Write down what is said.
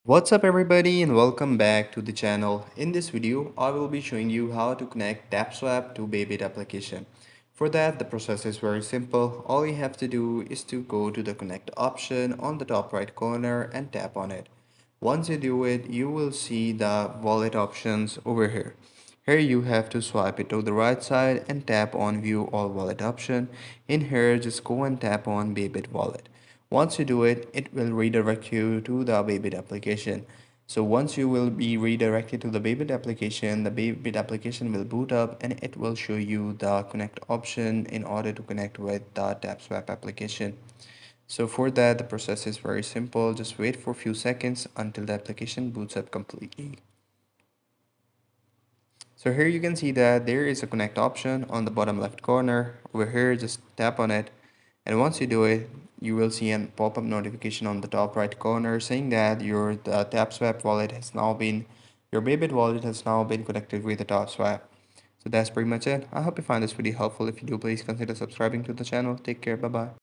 What's up everybody and welcome back to the channel. In this video, I will be showing you how to connect Tapswap to Bybit application. For that, the process is very simple. All you have to do is to go to the connect option on the top right corner and tap on it. Once you do it, you will see the wallet options over here. Here you have to swipe it to the right side and tap on view all wallet option. In here, just go and tap on Bybit wallet. Once you do it, it will redirect you to the Bybit application. So once you will be redirected to the the Bybit application will boot up and it will show you the connect option in order to connect with the Tapswap application. So for that, the process is very simple. Just wait for a few seconds until the application boots up completely. So here you can see that there is a connect option on the bottom left corner. Over here, just tap on it. And once you do it, you will see a pop-up notification on the top right corner saying that the Tapswap wallet has now been, your Bybit wallet has now been connected with the Tapswap. So that's pretty much it. I hope you find this video helpful. If you do, please consider subscribing to the channel. Take care. Bye-bye.